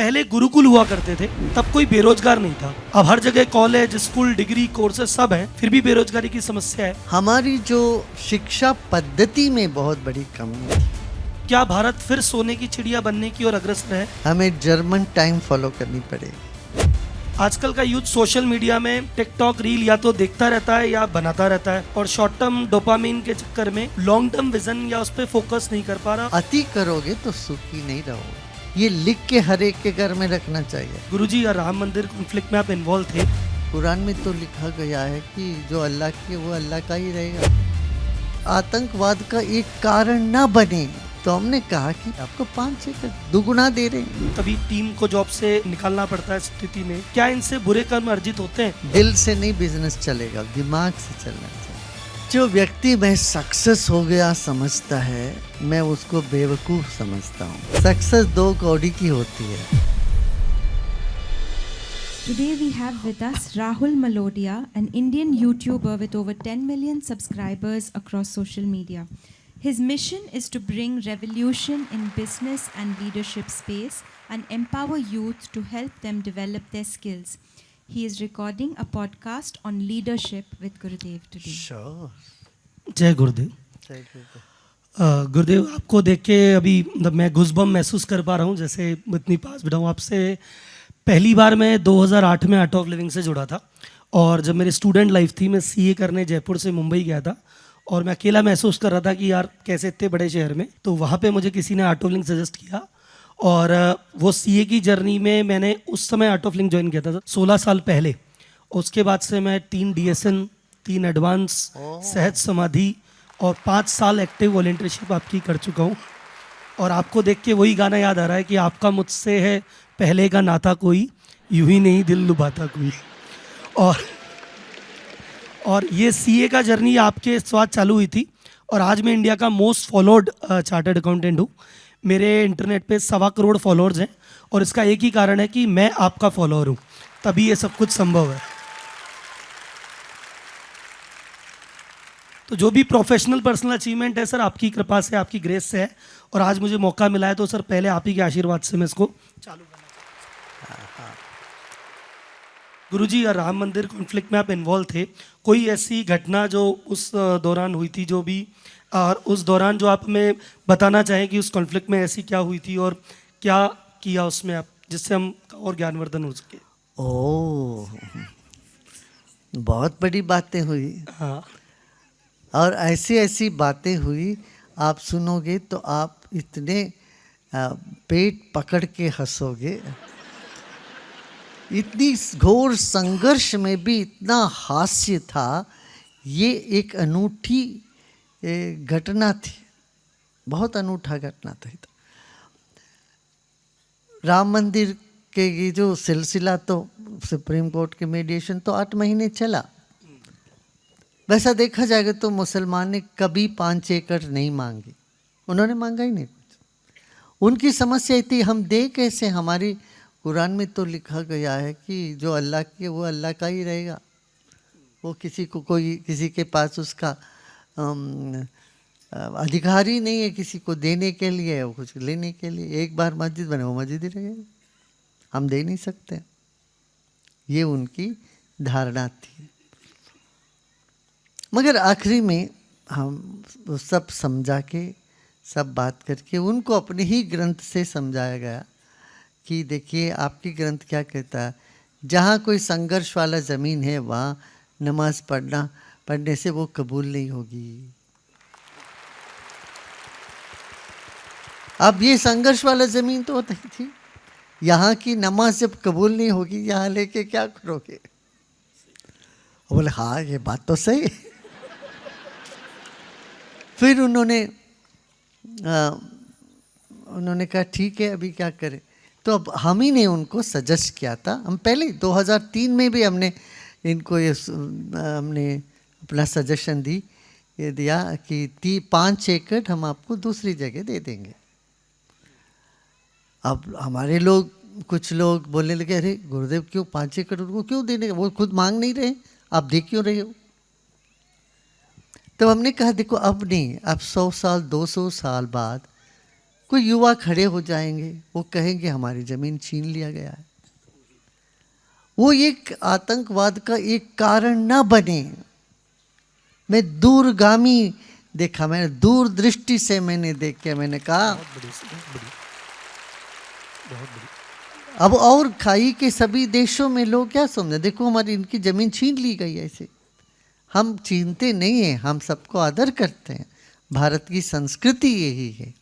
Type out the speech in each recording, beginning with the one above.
पहले गुरुकुल हुआ करते थे तब कोई बेरोजगार नहीं था। अब हर जगह कॉलेज, स्कूल, डिग्री, कोर्सेज सब हैं, फिर भी बेरोजगारी की समस्या है। हमारी जो शिक्षा पद्धति में बहुत बड़ी कमी है। क्या भारत फिर सोने की चिड़िया बनने की ओर अग्रसर है? हमें जर्मन टाइम फॉलो करनी पड़ेगी। आजकल का यूथ सोशल मीडिया में टिकटॉक रील या तो देखता रहता है या बनाता रहता है, और शॉर्ट टर्म डोपामिन के चक्कर में लॉन्ग टर्म विजन या उस पर फोकस नहीं कर पा रहा। अति करोगे तो सुखी नहीं रहोगे। ये लिख के हर एक के घर में रखना चाहिए। गुरुजी, राम मंदिर कॉन्फ्लिक्ट में आप इन्वॉल्व थे। कुरान में तो लिखा गया है कि जो अल्लाह के वो अल्लाह का ही रहेगा। आतंकवाद का एक कारण ना बने तो हमने कहा कि आपको 5 एकड़ दुगुना दे रहे हैं। तभी टीम को जॉब से निकालना पड़ता है स्थिति में। क्या इनसे बुरे कर्म अर्जित होते हैं? दिल से नहीं बिजनेस चलेगा, दिमाग से चलना चाहिए। जो व्यक्ति मैं सक्सेस हो गया समझता है, मैं उसको बेवकूफ समझता हूँ। सक्सेस 2 कौड़ी की होती है। Today we have with us Rahul Malodia, an Indian YouTuber with over 10 million subscribers across social media. His mission is to bring revolution in business and leadership space and empower youth to help them develop their skills. He is recording a podcast on leadership with Gurudev today. जय गुरुदेव। गुरुदेव, आपको देख के अभी मतलब मैं गुज़बम महसूस कर पा रहा हूँ, जैसे इतनी पास बैठा हूँ आपसे। पहली बार मैं 2008 में आर्ट ऑफ लिविंग से जुड़ा था, और जब मेरी स्टूडेंट लाइफ थी, मैं सीए करने जयपुर से मुंबई गया था, और मैं अकेला महसूस कर रहा था कि यार कैसे इतने बड़े शहर में। तो वहाँ पे मुझे किसी ने आर्ट ऑफ लिविंग सजेस्ट किया, और वो सीए की जर्नी में मैंने उस समय आर्ट ऑफ लिविंग ज्वाइन किया था 16 साल पहले। उसके बाद से मैं 3 DSN, 3 एडवांस, सहज समाधि और 5 साल एक्टिव वॉलंटियरशिप आपकी कर चुका हूँ। और आपको देख के वही गाना याद आ रहा है कि आपका मुझसे है पहले का नाता कोई, यूं ही नहीं दिल लुभाता कोई। और ये सीए का जर्नी आपके साथ चालू हुई थी, और आज मैं इंडिया का मोस्ट फॉलोड चार्टर्ड अकाउंटेंट हूँ। मेरे इंटरनेट पे 1.25 करोड़ फॉलोअर्स हैं, और इसका एक ही कारण है कि मैं आपका फॉलोअर हूँ, तभी ये सब कुछ संभव है। तो जो भी प्रोफेशनल पर्सनल अचीवमेंट है सर, आपकी कृपा से, आपकी ग्रेस से है, और आज मुझे मौका मिला है, तो सर पहले आप ही के आशीर्वाद से मैं इसको चालू करना चाहता हूँ। गुरुजी, राम मंदिर कॉन्फ्लिक्ट में आप इन्वॉल्व थे। कोई ऐसी घटना जो उस दौरान हुई थी, जो भी, और उस दौरान जो आप हमें बताना चाहें कि उस कॉन्फ्लिक्ट में ऐसी क्या हुई थी और क्या किया उसमें आप, जिससे हम और ज्ञानवर्धन हो सके? ओह, बहुत बड़ी बातें हुई। हाँ, और ऐसी ऐसी बातें हुई, आप सुनोगे तो आप इतने पेट पकड़ के हंसोगे। इतनी घोर संघर्ष में भी इतना हास्य था। ये एक अनूठी घटना थी, बहुत अनूठा घटना था। राम मंदिर के ये जो सिलसिला, तो सुप्रीम कोर्ट के मीडिएशन तो 8 महीने चला। वैसा देखा जाएगा तो मुसलमान ने कभी 5 एकड़ नहीं मांगी, उन्होंने मांगा ही नहीं कुछ। उनकी समस्या थी हम दे कैसे। हमारी कुरान में तो लिखा गया है कि जो अल्लाह के वो अल्लाह का ही रहेगा। वो किसी को, कोई किसी के पास उसका अधिकार ही नहीं है किसी को देने के लिए, वो कुछ लेने के लिए। एक बार मस्जिद बने, वो मस्जिद ही रहेगी, हम दे नहीं सकते। ये उनकी धारणा थी। मगर आखिरी में हम सब समझा के, सब बात करके उनको अपने ही ग्रंथ से समझाया गया कि देखिए आपकी ग्रंथ क्या कहता है, जहाँ कोई संघर्ष वाला ज़मीन है वहाँ नमाज पढ़ने से वो कबूल नहीं होगी। अब ये संघर्ष वाला ज़मीन तो होती थी, यहाँ की नमाज जब कबूल नहीं होगी, यहाँ लेके क्या करोगे? बोले हाँ, ये बात तो सही है। फिर उन्होंने कहा ठीक है, अभी क्या करें। तो अब हम ही ने उनको सजेस्ट किया था। हम पहले 2003 में भी हमने इनको हमने अपना सजेशन दिया कि 5 एकड़ हम आपको दूसरी जगह दे देंगे। अब हमारे लोग, कुछ लोग बोलने लगे, अरे गुरुदेव क्यों 5 एकड़ उनको क्यों देने, वो खुद मांग नहीं रहे, आप दे क्यों रहे हो? तो हमने कहा देखो अब नहीं, अब 100 साल 200 साल बाद कोई युवा खड़े हो जाएंगे, वो कहेंगे हमारी ज़मीन छीन लिया गया है। वो एक आतंकवाद का एक कारण ना बने। मैं दूरगामी देखा, मैंने दूरदृष्टि से मैंने देख के मैंने कहा बहुत बड़ी बहुत बड़ी। अब और खाई के सभी देशों में लोग क्या समझे, देखो हमारी इनकी ज़मीन छीन ली गई ऐसे। हम छीनते नहीं हैं, हम सबको आदर करते हैं, भारत की संस्कृति यही है।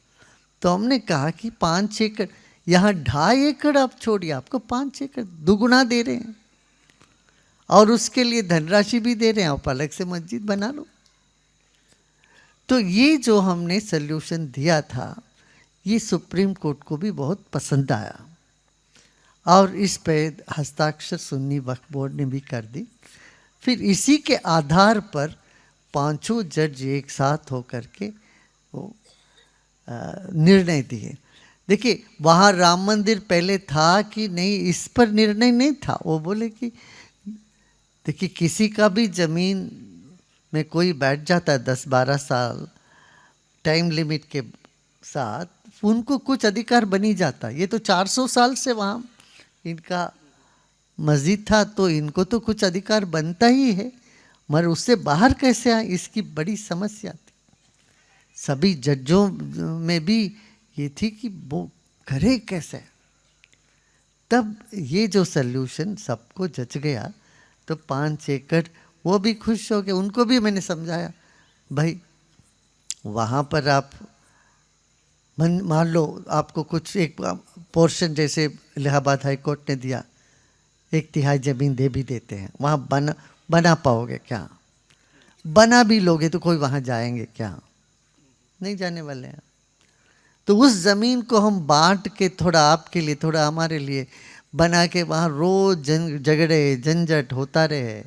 तो हमने कहा कि 5 एकड़, यहाँ 2.5 एकड़ आप छोड़िए, आपको 5 एकड़ दुगुना दे रहे हैं और उसके लिए धनराशि भी दे रहे हैं, आप अलग से मस्जिद बना लो। तो ये जो हमने सल्यूशन दिया था, ये सुप्रीम कोर्ट को भी बहुत पसंद आया और इस पे हस्ताक्षर सुन्नी वक्फ बोर्ड ने भी कर दी। फिर इसी के आधार पर 5 जज एक साथ होकर के वो निर्णय दिए। देखिए वहाँ राम मंदिर पहले था कि नहीं, इस पर निर्णय नहीं था। वो बोले कि देखिए किसी का भी ज़मीन में कोई बैठ जाता है 10-12 साल टाइम लिमिट के साथ, उनको कुछ अधिकार बनी जाता है। ये तो 400 साल से वहाँ इनका मस्जिद था, तो इनको तो कुछ अधिकार बनता ही है, मगर उससे बाहर कैसे आए, इसकी बड़ी समस्या थी। सभी जजों में भी ये थी कि वो करे कैसे। तब ये जो सल्यूशन सबको जच गया, तो 5 एकड़ वो भी खुश हो गए। उनको भी मैंने समझाया, भाई वहाँ पर आप मान लो आपको कुछ एक पोर्शन, जैसे इलाहाबाद हाई कोर्ट ने दिया, 1/3 ज़मीन दे भी देते हैं, वहाँ बना पाओगे क्या? बना भी लोगे तो कोई वहाँ जाएंगे क्या? नहीं जाने वाले हैं। तो उस ज़मीन को हम बांट के थोड़ा आपके लिए थोड़ा हमारे लिए बना के वहाँ रोज झगड़े झंझट होता रहे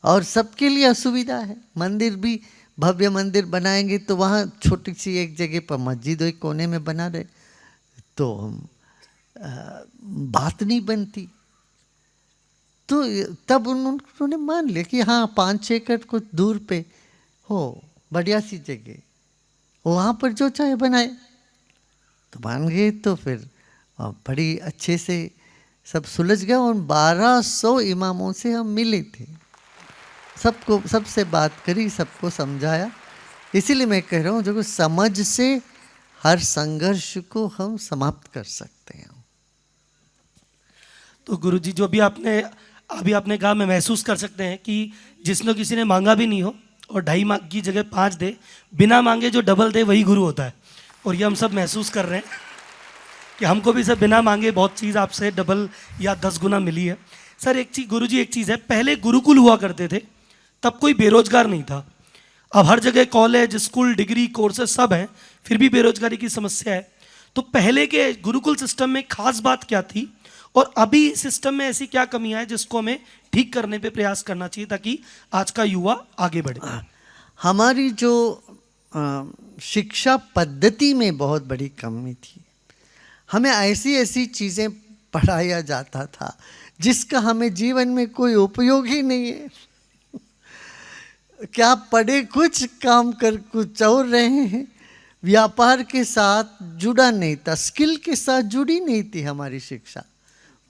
और सबके लिए असुविधा है। मंदिर भी भव्य मंदिर बनाएंगे तो वहाँ छोटी सी एक जगह पर मस्जिद एक कोने में बना रहे तो हम बात नहीं बनती। तो तब उन्होंने मान लिया कि हाँ 5 एकड़ कुछ दूर पे हो, बढ़िया सी जगह, वहाँ पर जो चाहे बनाए। तो मान गए। तो फिर बड़ी अच्छे से सब सुलझ गया और 1200 इमामों से हम मिले थे, सबको सबसे बात करी, सबको समझाया। इसीलिए मैं कह रहा हूँ जो समझ से हर संघर्ष को हम समाप्त कर सकते हैं। तो गुरुजी जो भी अभी आपने कहा, मैं महसूस कर सकते हैं कि जिसने किसी ने मांगा भी नहीं हो और 2.5 की जगह 5 दे, बिना मांगे जो डबल दे वही गुरु होता है। और ये हम सब महसूस कर रहे हैं कि हमको भी सब बिना मांगे बहुत चीज़ आपसे डबल या 10 गुना मिली है। सर एक चीज़ गुरुजी, एक चीज़ है, पहले गुरुकुल हुआ करते थे, तब कोई बेरोजगार नहीं था। अब हर जगह कॉलेज, स्कूल, डिग्री, कोर्सेज सब हैं, फिर भी बेरोजगारी की समस्या है। तो पहले के गुरुकुल सिस्टम में खास बात क्या थी और अभी सिस्टम में ऐसी क्या कमियां हैं जिसको हमें ठीक करने पे प्रयास करना चाहिए ताकि आज का युवा आगे बढ़े? हमारी जो शिक्षा पद्धति में बहुत बड़ी कमी थी। हमें ऐसी ऐसी चीज़ें पढ़ाया जाता था जिसका हमें जीवन में कोई उपयोग ही नहीं है। क्या पढ़े कुछ, काम कर कुछ और रहे हैं। व्यापार के साथ जुड़ा नहीं था, स्किल के साथ जुड़ी नहीं थी हमारी शिक्षा।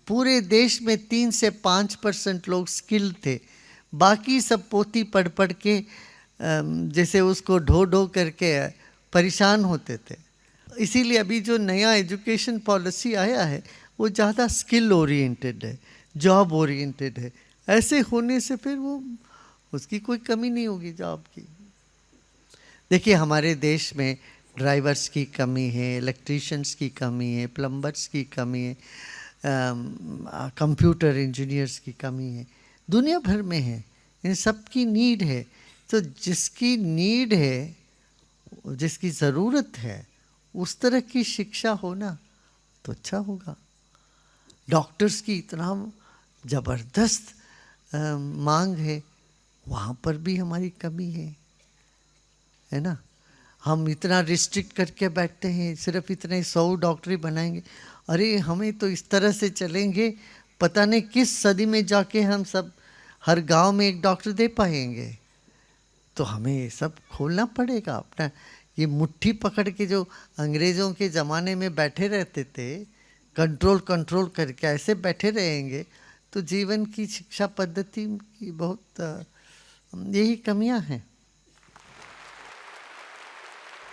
पूरे देश में 3 से 5% लोग स्किल थे, बाकी सब पोथी पढ़ पढ़ के जैसे उसको ढो ढो करके परेशान होते थे। इसीलिए अभी जो नया एजुकेशन पॉलिसी आया है वो ज़्यादा स्किल ओरिएंटेड है, जॉब ओरिएंटेड है। ऐसे होने से फिर वो उसकी कोई कमी नहीं होगी जॉब की। देखिए हमारे देश में ड्राइवर्स की कमी है, इलेक्ट्रीशियंस की कमी है, प्लम्बर्स की कमी है, कंप्यूटर इंजीनियर्स की कमी है, दुनिया भर में है। इन सब की नीड है। तो जिसकी नीड है, जिसकी ज़रूरत है, उस तरह की शिक्षा होना तो अच्छा होगा। डॉक्टर्स की इतना ज़बरदस्त मांग है, वहाँ पर भी हमारी कमी है ना। हम इतना रिस्ट्रिक्ट करके बैठते हैं, सिर्फ इतने 100 डॉक्टरी बनाएंगे। अरे हमें तो इस तरह से चलेंगे, पता नहीं किस सदी में जाके हम सब हर गांव में एक डॉक्टर दे पाएंगे। तो हमें ये सब खोलना पड़ेगा अपना। ये मुट्ठी पकड़ के जो अंग्रेज़ों के ज़माने में बैठे रहते थे, कंट्रोल कंट्रोल करके ऐसे बैठे रहेंगे तो जीवन की शिक्षा पद्धति की बहुत यही कमियां हैं।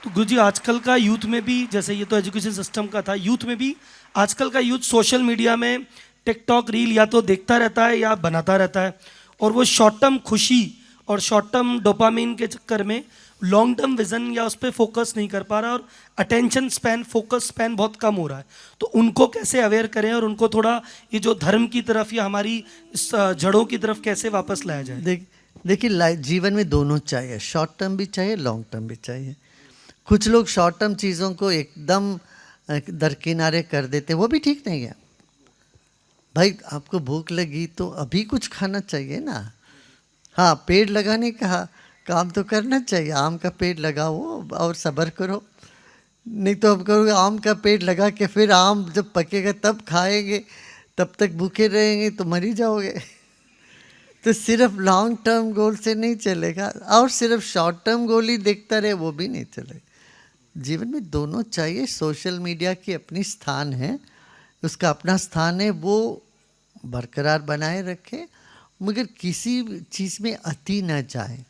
तो गुरुजी आजकल का यूथ में भी, जैसे ये तो एजुकेशन सिस्टम का था, यूथ में भी आजकल का यूथ सोशल मीडिया में टिकटॉक रील या तो देखता रहता है या बनाता रहता है, और वो शॉर्ट टर्म खुशी और शॉर्ट टर्म डोपामिन के चक्कर में लॉन्ग टर्म विजन या उस पर फोकस नहीं कर पा रहा, और अटेंशन स्पैन, फोकस स्पैन बहुत कम हो रहा है। तो उनको कैसे अवेयर करें और उनको थोड़ा ये जो धर्म की तरफ या हमारी इस जड़ों की तरफ कैसे वापस लाया जाए? देखिए जीवन में दोनों चाहिए, शॉर्ट टर्म भी चाहिए, लॉन्ग टर्म भी चाहिए। कुछ लोग शॉर्ट टर्म चीज़ों को एकदम दरकिनारे कर देते, वो भी ठीक नहीं है। भाई आपको भूख लगी तो अभी कुछ खाना चाहिए ना। हाँ, पेड़ लगाने का काम तो करना चाहिए, आम का पेड़ लगाओ और सब्र करो। नहीं तो अब करोगे आम का पेड़ लगा के फिर आम जब पकेगा तब खाएंगे, तब तक भूखे रहेंगे तो मर ही जाओगे। तो सिर्फ लॉन्ग टर्म गोल से नहीं चलेगा, और सिर्फ शॉर्ट टर्म गोल ही देखता रहे वो भी नहीं चलेगा। जीवन में दोनों चाहिए। सोशल मीडिया की अपनी स्थान है, उसका अपना स्थान है, वो बरकरार बनाए रखे, मगर किसी चीज़ में अति न जाए।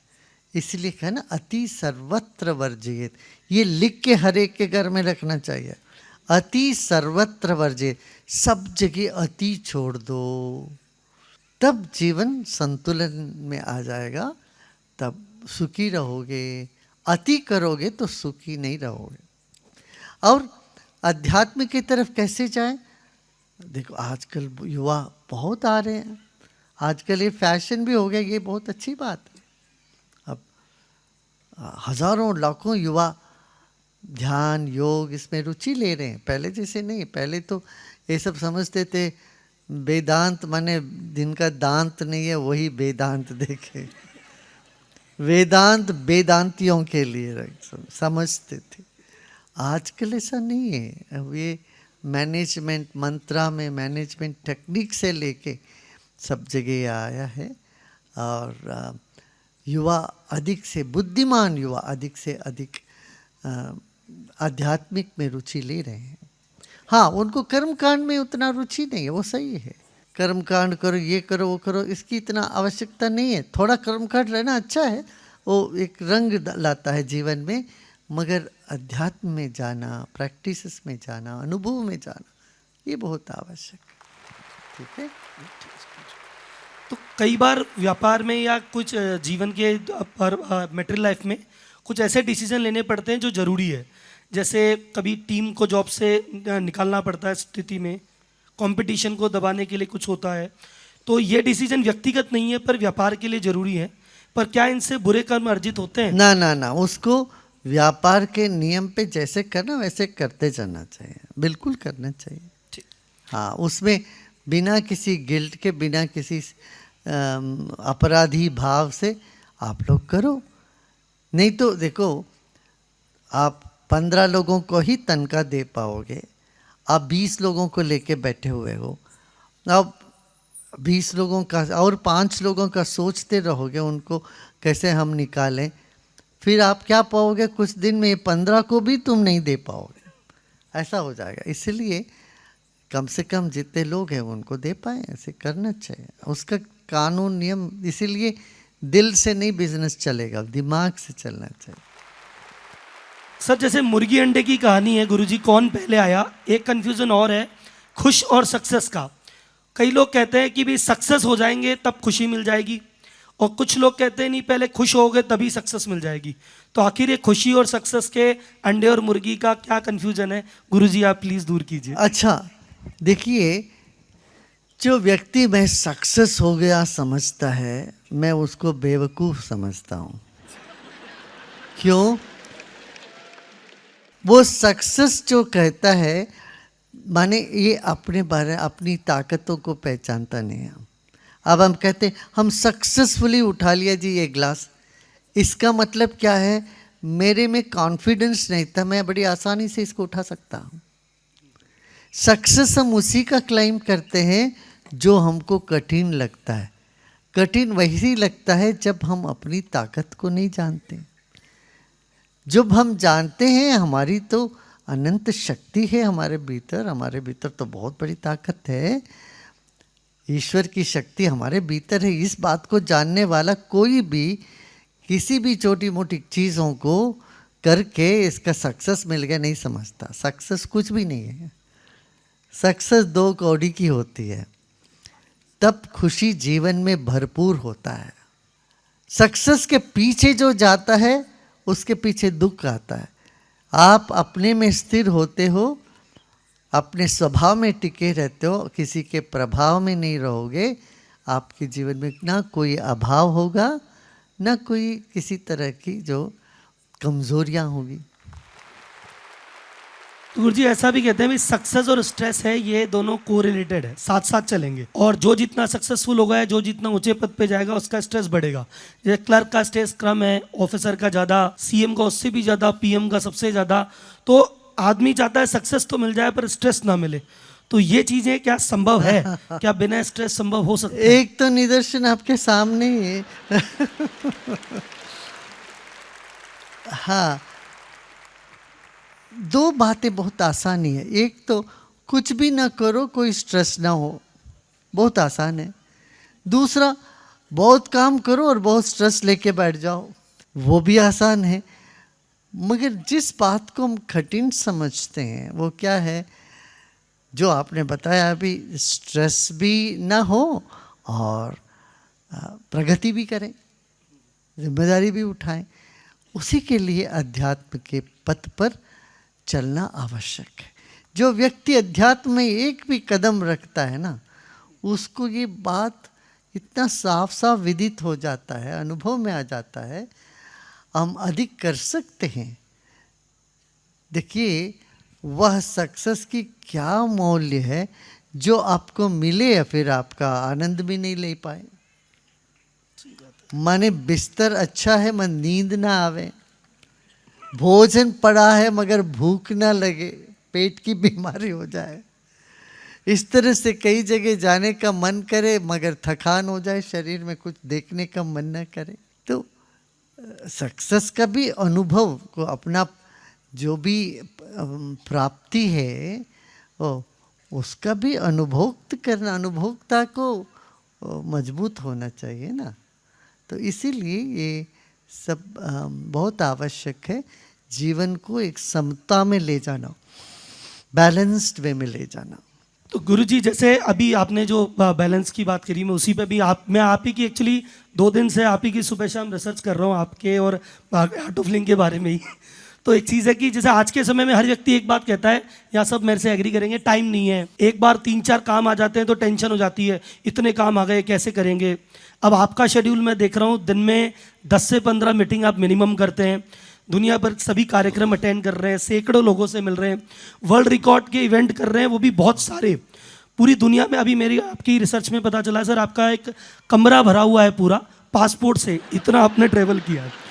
इसलिए कहा ना, अति सर्वत्र वर्जित। ये लिख के हर एक के घर में रखना चाहिए, अति सर्वत्र वर्जित। सब जगह अति छोड़ दो, तब जीवन संतुलन में आ जाएगा, तब सुखी रहोगे। अति करोगे तो सुखी नहीं रहोगे। और अध्यात्म की तरफ कैसे जाए? देखो आजकल युवा बहुत आ रहे हैं, आजकल ये फैशन भी हो गया, ये बहुत अच्छी बात है। अब हजारों लाखों युवा ध्यान योग इसमें रुचि ले रहे हैं, पहले जैसे नहीं। पहले तो ये सब समझते थे वेदांत माने जिनका दांत नहीं है वही वेदांत देखे, वेदांत वेदांतियों के लिए समझते थे। आजकल ऐसा नहीं है। अब ये मैनेजमेंट मंत्रा में मैनेजमेंट टेक्निक से लेके सब जगह आया है, और युवा अधिक से बुद्धिमान युवा अधिक से अधिक आध्यात्मिक में रुचि ले रहे हैं। हाँ, उनको कर्मकांड में उतना रुचि नहीं है, वो सही है। कर्मकांड करो, ये करो, वो करो, इसकी इतना आवश्यकता नहीं है। थोड़ा कर्मकांड रहना अच्छा है, वो एक रंग लाता है जीवन में, मगर अध्यात्म में जाना, प्रैक्टिसेस में जाना, अनुभव में जाना, ये बहुत आवश्यक है। ठीक है। तो कई बार व्यापार में या कुछ जीवन के मटेरियल लाइफ में कुछ ऐसे डिसीजन लेने पड़ते हैं जो ज़रूरी है। जैसे कभी टीम को जॉब से निकालना पड़ता है स्थिति में, कंपटीशन को दबाने के लिए कुछ होता है। तो ये डिसीजन व्यक्तिगत नहीं है पर व्यापार के लिए ज़रूरी है, पर क्या इनसे बुरे कर्म अर्जित होते हैं? ना ना ना, उसको व्यापार के नियम पे जैसे करना वैसे करते जाना चाहिए, बिल्कुल करना चाहिए। हाँ, उसमें बिना किसी गिल्ट के, बिना किसी अपराधी भाव से आप लोग करो। नहीं तो देखो, आप 15 लोगों को ही तनख्वाह दे पाओगे, आप 20 लोगों को लेके बैठे हुए हो। अब 20 लोगों का और 5 लोगों का सोचते रहोगे उनको कैसे हम निकालें, फिर आप क्या पाओगे? कुछ दिन में 15 को भी तुम नहीं दे पाओगे, ऐसा हो जाएगा। इसलिए कम से कम जितने लोग हैं उनको दे पाए, ऐसे करना चाहिए। उसका कानून नियम, इसीलिए दिल से नहीं बिजनेस चलेगा, दिमाग से चलना चाहिए। सर, जैसे मुर्गी अंडे की कहानी है गुरुजी, कौन पहले आया? एक कंफ्यूजन और है खुश और सक्सेस का। कई लोग कहते हैं कि भी सक्सेस हो जाएंगे तब खुशी मिल जाएगी, और कुछ लोग कहते हैं नहीं, पहले खुश होगे तभी सक्सेस मिल जाएगी। तो आखिर ये खुशी और सक्सेस के अंडे और मुर्गी का क्या कंफ्यूजन है गुरुजी, आप प्लीज़ दूर कीजिए। अच्छा देखिए, जो व्यक्ति मैं सक्सेस हो गया समझता है, मैं उसको बेवकूफ़ समझता हूँ। क्यों? वो सक्सेस जो कहता है, माने ये अपने बारे, अपनी ताकतों को पहचानता नहीं है। अब हम कहते हैं हम सक्सेसफुली उठा लिया जी ये ग्लास, इसका मतलब क्या है? मेरे में कॉन्फिडेंस नहीं था, मैं बड़ी आसानी से इसको उठा सकता हूँ। सक्सेस हम उसी का क्लेम करते हैं जो हमको कठिन लगता है। कठिन वही लगता है जब हम अपनी ताकत को नहीं जानते। जब हम जानते हैं हमारी तो अनंत शक्ति है हमारे भीतर तो बहुत बड़ी ताकत है, ईश्वर की शक्ति हमारे भीतर है। इस बात को जानने वाला कोई भी किसी भी छोटी मोटी चीज़ों को करके इसका सक्सेस मिल गया नहीं समझता। सक्सेस कुछ भी नहीं है। सक्सेस 2 कौड़ी की होती है, तब खुशी जीवन में भरपूर होता है। सक्सेस के पीछे जो जाता है उसके पीछे दुख आता है। आप अपने में स्थिर होते हो, अपने स्वभाव में टिके रहते हो, किसी के प्रभाव में नहीं रहोगे, आपके जीवन में ना कोई अभाव होगा, ना कोई किसी तरह की जो कमजोरियां होगी। तो गुरुजी ऐसा भी कहते हैं भी सक्सेस और स्ट्रेस है, ये दोनों कोरिलेटेड है, साथ साथ चलेंगे। और जो जितना सक्सेसफुल होगा है, जो जितना ऊंचे पद पे जाएगा, उसका स्ट्रेस बढ़ेगा। जैसे क्लर्क का स्ट्रेस कम है, ऑफिसर का ज़्यादा, सीएम का उससे भी ज़्यादा, पीएम का सबसे ज़्यादा। तो आदमी चाहता है सक्सेस तो मिल जाए पर स्ट्रेस ना मिले। तो ये चीज़ें क्या संभव है? क्या बिना स्ट्रेस संभव हो सकता है? एक तो निदर्शन आपके सामने ही है। हाँ, 2 बातें बहुत आसान ही है। एक तो कुछ भी ना करो, कोई स्ट्रेस ना हो, बहुत आसान है। दूसरा, बहुत काम करो और बहुत स्ट्रेस लेके बैठ जाओ, वो भी आसान है। मगर जिस बात को हम कठिन समझते हैं वो क्या है, जो आपने बताया अभी, स्ट्रेस भी ना हो और प्रगति भी करें, जिम्मेदारी भी उठाएं। उसी के लिए अध्यात्म के पथ पर चलना आवश्यक है। जो व्यक्ति अध्यात्म में एक भी कदम रखता है ना, उसको ये बात इतना साफ साफ विदित हो जाता है, अनुभव में आ जाता है, हम अधिक कर सकते हैं। देखिए, वह सक्सेस की क्या मूल्य है जो आपको मिले या फिर आपका आनंद भी नहीं ले पाए। माने बिस्तर अच्छा है मन नींद ना आवे, भोजन पड़ा है मगर भूख ना लगे, पेट की बीमारी हो जाए, इस तरह से कई जगह जाने का मन करे मगर थकान हो जाए, शरीर में कुछ देखने का मन ना करे। तो सक्सेस का भी अनुभव को, अपना जो भी प्राप्ति है उसका भी अनुभोक्त करना, अनुभोक्ता को मजबूत होना चाहिए ना। तो इसीलिए ये सब बहुत आवश्यक है, जीवन को एक समता में ले जाना, बैलेंस्ड वे में ले जाना। तो गुरुजी, जैसे अभी आपने जो बैलेंस की बात करी, मैं उसी पे भी मैं आप ही की एक्चुअली 2 दिन से आप ही की सुबह शाम रिसर्च कर रहा हूँ आपके और आर्ट ऑफ लिविंग के बारे में ही। तो एक चीज़ है कि जैसे आज के समय में हर व्यक्ति एक बात कहता है, या सब मेरे से एग्री करेंगे, टाइम नहीं है। एक बार 3-4 काम आ जाते हैं तो टेंशन हो जाती है, इतने काम आ गए कैसे करेंगे। अब आपका शेड्यूल मैं देख रहा हूँ, दिन में 10 से 15 मीटिंग आप मिनिमम करते हैं, दुनिया भर सभी कार्यक्रम अटेंड कर रहे हैं, सैकड़ों लोगों से मिल रहे हैं, वर्ल्ड रिकॉर्ड के इवेंट कर रहे हैं, वो भी बहुत सारे पूरी दुनिया में। अभी मेरी आपकी रिसर्च में पता चला सर, आपका एक कमरा भरा हुआ है पूरा पासपोर्ट से, इतना आपने ट्रेवल किया है।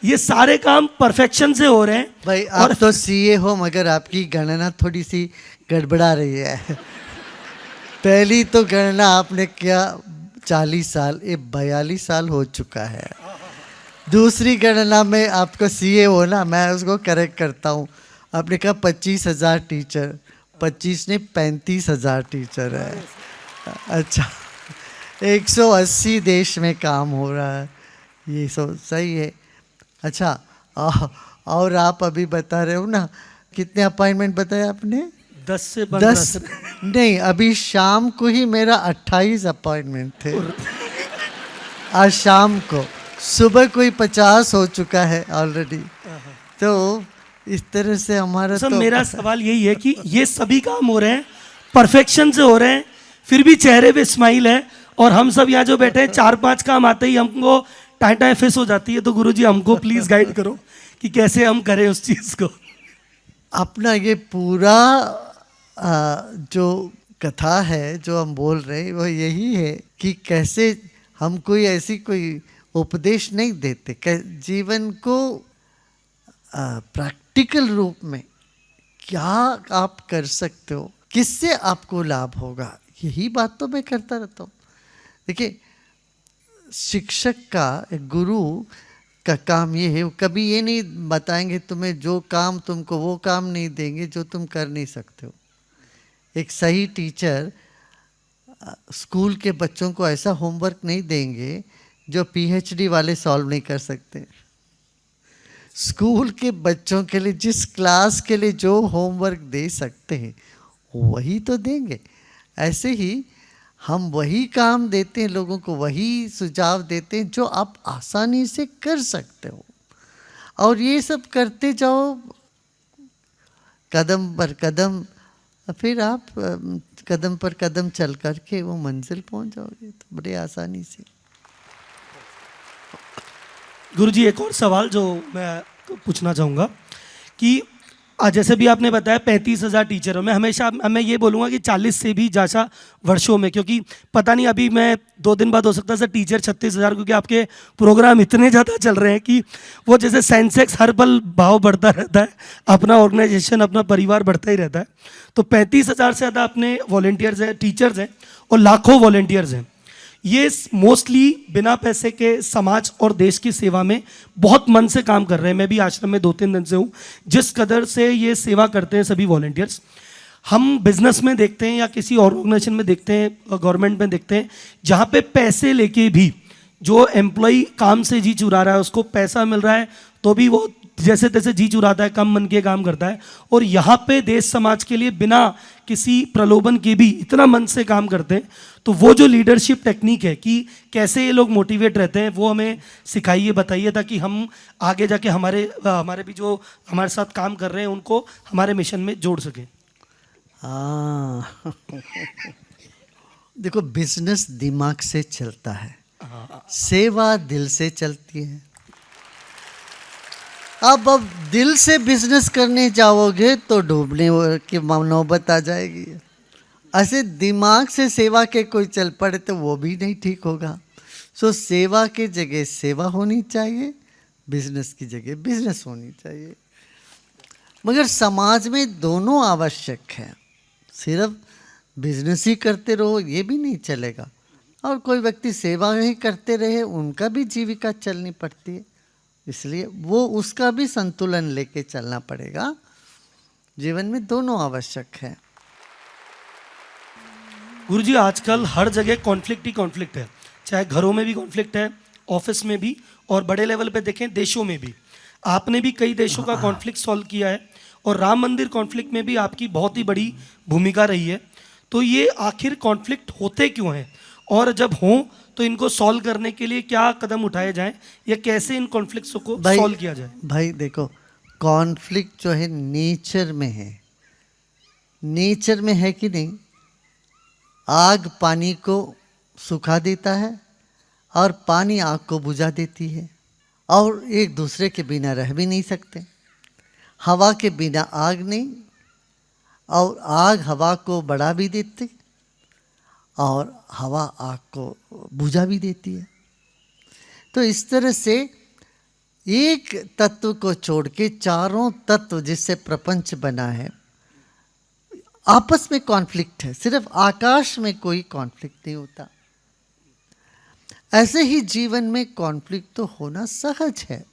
ये सारे काम परफेक्शन से हो रहे हैं। भाई आप तो सीए हो मगर आपकी गणना थोड़ी सी गड़बड़ा रही है। पहली तो गणना आपने किया 40 साल, ये 42 साल हो चुका है। दूसरी गणना में आपको सीए हो ना, मैं उसको करेक्ट करता हूँ, आपने कहा 25,000 टीचर, 25 नहीं 35,000 टीचर है। अच्छा, 180 देश में काम हो रहा है, ये सब सही है। अच्छा, और आप अभी बता रहे हो ना, कितने अपॉइंटमेंट बताए आपने? 10 से 15 10 नहीं, अभी शाम को ही मेरा 28 अपॉइंटमेंट थे। आज शाम को, सुबह कोई 50 हो चुका है ऑलरेडी। तो इस तरह से हमारा सर, तो मेरा सवाल यही है कि ये सभी काम हो रहे हैं, परफेक्शन से हो रहे हैं, फिर भी चेहरे पे स्माइल है, और हम सब यहाँ जो बैठे हैं 4-5 काम आते ही हमको टाइम फेस हो जाती है। तो गुरुजी हमको प्लीज गाइड करो कि कैसे हम करें उस चीज को। अपना ये पूरा जो कथा है जो हम बोल रहे हैं वो यही है कि कैसे हम कोई ऐसी कोई उपदेश नहीं देते, जीवन को प्रैक्टिकल रूप में क्या आप कर सकते हो, किससे आपको लाभ होगा, यही बात तो मैं करता रहता हूँ। देखिए, शिक्षक का, एक गुरु का काम ये है, वो कभी ये नहीं बताएंगे तुम्हें जो काम तुमको वो काम नहीं देंगे जो तुम कर नहीं सकते हो। एक सही टीचर स्कूल के बच्चों को ऐसा होमवर्क नहीं देंगे जो पीएचडी वाले सॉल्व नहीं कर सकते। स्कूल के बच्चों के लिए जिस क्लास के लिए जो होमवर्क दे सकते हैं वही तो देंगे। ऐसे ही हम वही काम देते हैं लोगों को, वही सुझाव देते हैं जो आप आसानी से कर सकते हो, और ये सब करते जाओ कदम पर कदम, फिर आप कदम पर कदम चल कर के वो मंजिल पहुंच जाओगे तो बड़े आसानी से। गुरुजी एक और सवाल जो मैं पूछना चाहूँगा कि जैसे भी आपने बताया 35,000 टीचरों में, हमेशा मैं ये बोलूँगा कि 40 से भी ज़्यादा वर्षों में, क्योंकि पता नहीं अभी मैं 2 दिन बाद हो सकता है सर टीचर 36,000, क्योंकि आपके प्रोग्राम इतने ज़्यादा चल रहे हैं कि वो जैसे सेंसेक्स हर पल भाव बढ़ता रहता है, अपना ऑर्गेनाइजेशन अपना परिवार बढ़ता ही रहता है। तो 35,000 से ज़्यादा अपने वॉलेंटियर्स हैं, टीचर्स हैं, और लाखों वॉलेंटियर्स हैं। ये मोस्टली बिना पैसे के समाज और देश की सेवा में बहुत मन से काम कर रहे हैं। मैं भी आश्रम में 2-3 दिन से हूँ। जिस कदर से ये सेवा करते हैं सभी वॉलेंटियर्स, हम बिजनेस में देखते हैं या किसी ऑर्गेनाइजेशन में देखते हैं, गवर्नमेंट में देखते हैं, जहाँ पे पैसे लेके भी जो एम्प्लॉय काम से जी चुरा रहा है, उसको पैसा मिल रहा है तो भी वो जैसे तैसे जी चुराता है, कम मन के काम करता है। और यहाँ पे देश समाज के लिए बिना किसी प्रलोभन के भी इतना मन से काम करते हैं। तो वो जो लीडरशिप टेक्निक है कि कैसे ये लोग मोटिवेट रहते हैं, वो हमें सिखाइए, बताइए, ताकि हम आगे जाके हमारे भी जो हमारे साथ काम कर रहे हैं उनको हमारे मिशन में जोड़ सकें। हाँ देखो, बिजनेस दिमाग से चलता है, सेवा दिल से चलती है। अब दिल से बिजनेस करने जाओगे तो डूबने की नौबत आ जाएगी। ऐसे दिमाग से सेवा के कोई चल पड़े तो वो भी नहीं ठीक होगा। सो सेवा की जगह सेवा होनी चाहिए, बिजनेस की जगह बिजनेस होनी चाहिए। मगर समाज में दोनों आवश्यक है। सिर्फ बिजनेस ही करते रहो ये भी नहीं चलेगा, और कोई व्यक्ति सेवा ही करते रहे उनका भी जीविका चलनी पड़ती है। इसलिए वो उसका भी संतुलन लेके चलना पड़ेगा। जीवन में दोनों आवश्यक है। गुरुजी आजकल हर जगह कॉन्फ्लिक्ट ही कॉन्फ्लिक्ट है, चाहे घरों में भी कॉन्फ्लिक्ट है, ऑफिस में भी, और बड़े लेवल पे देखें देशों में भी। आपने भी कई देशों का कॉन्फ्लिक्ट सॉल्व किया है, और राम मंदिर कॉन्फ्लिक्ट में भी आपकी बहुत ही बड़ी भूमिका रही है। तो ये आखिर कॉन्फ्लिक्ट होते क्यों हैं, और जब हों तो इनको सॉल्व करने के लिए क्या कदम उठाए जाएं, या कैसे इन कॉन्फ्लिक्ट्स को सॉल्व किया जाए? भाई देखो, कॉन्फ्लिक्ट जो है नेचर में है। नेचर में है कि नहीं? आग पानी को सुखा देता है और पानी आग को बुझा देती है, और एक दूसरे के बिना रह भी नहीं सकते। हवा के बिना आग नहीं, और आग हवा को बढ़ा भी देती और हवा आग को बुझा भी देती है। तो इस तरह से एक तत्व को छोड़ के चारों तत्व जिससे प्रपंच बना है, आपस में कॉन्फ्लिक्ट है। सिर्फ आकाश में कोई कॉन्फ्लिक्ट नहीं होता। ऐसे ही जीवन में कॉन्फ्लिक्ट तो होना सहज है,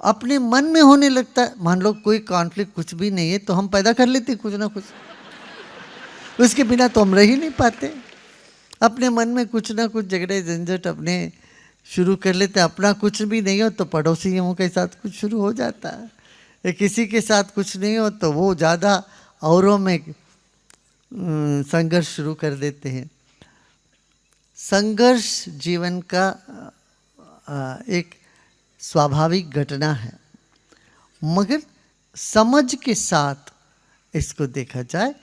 अपने मन में होने लगता है। मान लो कोई कॉन्फ्लिक्ट कुछ भी नहीं है तो हम पैदा कर लेते कुछ ना कुछ, उसके बिना तो हम रह ही नहीं पाते। अपने मन में कुछ ना कुछ झगड़े झंझट अपने शुरू कर लेते। अपना कुछ भी नहीं हो तो पड़ोसियों के साथ कुछ शुरू हो जाता है, किसी के साथ कुछ नहीं हो तो वो ज़्यादा औरों में संघर्ष शुरू कर देते हैं। संघर्ष जीवन का एक स्वाभाविक घटना है, मगर समझ के साथ इसको देखा जाए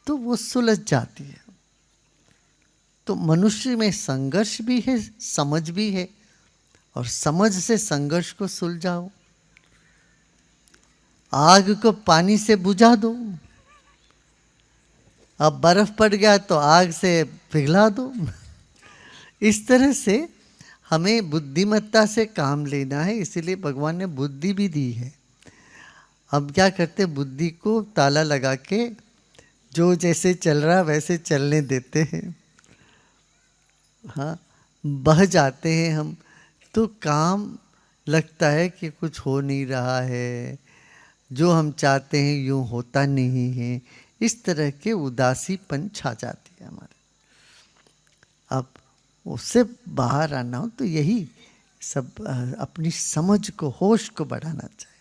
तो वो सुलझ जाती है। तो मनुष्य में संघर्ष भी है, समझ भी है, और समझ से संघर्ष को सुलझाओ। आग को पानी से बुझा दो, अब बर्फ पड़ गया तो आग से पिघला दो। इस तरह से हमें बुद्धिमत्ता से काम लेना है, इसीलिए भगवान ने बुद्धि भी दी है। अब क्या करते, बुद्धि को ताला लगा के जो जैसे चल रहा वैसे चलने देते हैं। हाँ, बह जाते हैं हम, तो काम लगता है कि कुछ हो नहीं रहा है, जो हम चाहते हैं यूं होता नहीं है, इस तरह के उदासीपन छा जाती है हमारे। अब उससे बाहर आना हो तो यही सब अपनी समझ को, होश को बढ़ाना चाहिए।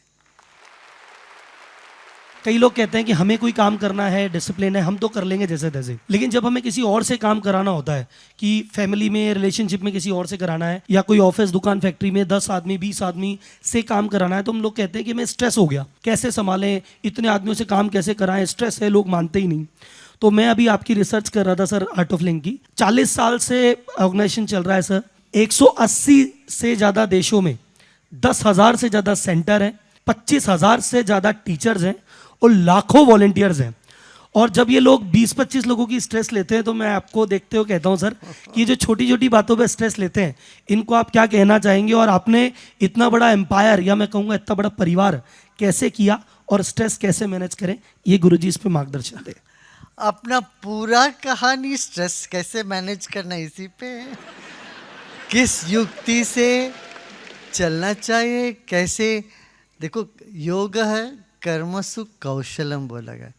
कई लोग कहते हैं कि हमें कोई काम करना है, डिसिप्लिन है, हम तो कर लेंगे जैसे तैसे, लेकिन जब हमें किसी और से काम कराना होता है, कि फैमिली में, रिलेशनशिप में किसी और से कराना है, या कोई ऑफिस, दुकान, फैक्ट्री में 10 आदमी 20 आदमी से काम कराना है, तो हम लोग कहते हैं कि मैं स्ट्रेस हो गया, कैसे संभालें, इतने आदमियों से काम कैसे कराएं, स्ट्रेस है, लोग मानते ही नहीं। तो मैं अभी आपकी रिसर्च कर रहा था सर, आर्ट ऑफ लिविंग की। 40 साल से ऑर्गेनाइजेशन चल रहा है सर। 180 से ज़्यादा देशों में 10,000 से ज़्यादा सेंटर हैं, 25,000 से ज़्यादा टीचर्स हैं और लाखों वॉलंटियर्स हैं। और जब ये लोग 20-25 लोगों की स्ट्रेस लेते हैं, तो मैं आपको देखते हुए कहता हूँ सर कि ये जो छोटी छोटी बातों पे स्ट्रेस लेते हैं, इनको आप क्या कहना चाहेंगे? और आपने इतना बड़ा एम्पायर, या मैं कहूँगा इतना बड़ा परिवार कैसे किया, और स्ट्रेस कैसे मैनेज करें, ये गुरुजी इस पे मार्गदर्शन दें। अपना पूरा कहानी स्ट्रेस कैसे मैनेज करना इसी पे है। किस युक्ति से चलना चाहिए, कैसे। देखो, योग है कर्मसु कौशलम बोला गया।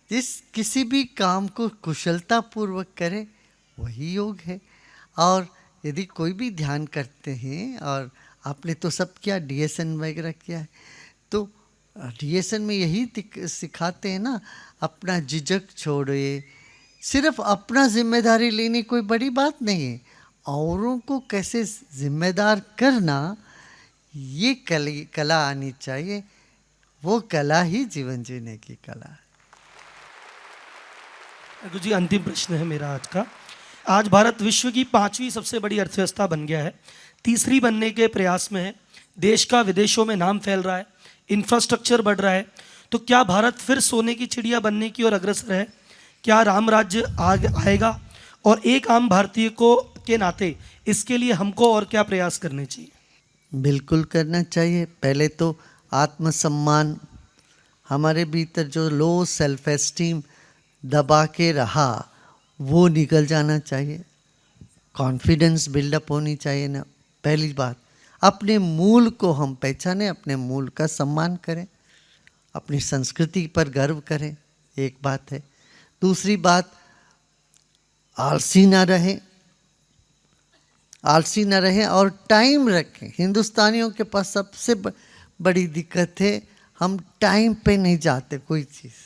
जिस किसी भी काम को कुशलता पूर्वक करे वही योग है। और यदि कोई भी ध्यान करते हैं, और आपने तो सब किया, डीएसएन वगैरह किया है, तो डीएसएन में यही सिखाते हैं ना, अपना झिझक छोड़िए। सिर्फ अपना जिम्मेदारी लेनी कोई बड़ी बात नहीं है, औरों को कैसे जिम्मेदार करना, ये कला आनी चाहिए। वो कला ही जीवन जीने की कला है। गुरुजी, अंतिम प्रश्न है मेरा आज का। आज भारत विश्व की 5वीं सबसे बड़ी अर्थव्यवस्था बन गया है, 3री बनने के प्रयास में है, देश का विदेशों में नाम फैल रहा है, इंफ्रास्ट्रक्चर बढ़ रहा है, तो क्या भारत फिर सोने की चिड़िया बनने की ओर अग्रसर है? क्या राम राज्य आएगा? और एक आम भारतीय को के नाते इसके लिए हमको और क्या प्रयास करने चाहिए? बिल्कुल करना चाहिए। पहले तो आत्मसम्मान, हमारे भीतर जो लो सेल्फ एस्टीम दबा के रहा वो निकल जाना चाहिए। कॉन्फिडेंस बिल्डअप होनी चाहिए ना। पहली बात, अपने मूल को हम पहचानें, अपने मूल का सम्मान करें, अपनी संस्कृति पर गर्व करें, एक बात है। दूसरी बात, आलसी ना रहें, आलसी न रहें और टाइम रखें। हिंदुस्तानियों के पास सबसे बड़ी दिक्कत है, हम टाइम पे नहीं जाते कोई चीज़।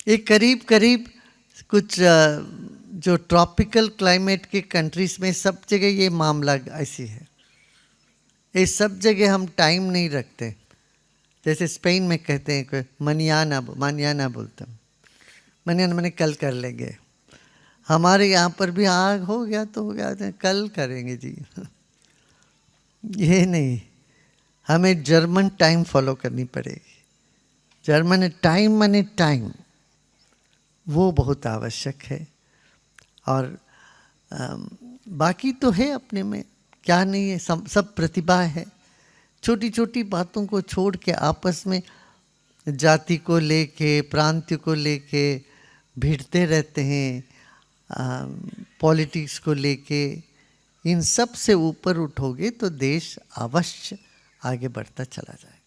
ये करीब करीब कुछ जो ट्रॉपिकल क्लाइमेट के कंट्रीज में सब जगह ये मामला ऐसी है। ये सब जगह हम टाइम नहीं रखते। जैसे स्पेन में कहते हैं कि मनियाना बोलते हैं, मनियाना मैंने कल कर लेंगे। हमारे यहाँ पर भी आग हो गया तो हो गया, कल करेंगे जी। ये नहीं, हमें जर्मन टाइम फॉलो करनी पड़ेगी। जर्मन टाइम माने टाइम, वो बहुत आवश्यक है। और बाकी तो है अपने में, क्या नहीं है, सब प्रतिभा है। छोटी छोटी बातों को छोड़ के आपस में जाति को लेके, प्रांत को लेके भिड़ते रहते हैं, पॉलिटिक्स को लेके। इन सब से ऊपर उठोगे तो देश अवश्य आगे बढ़ता चला जाए।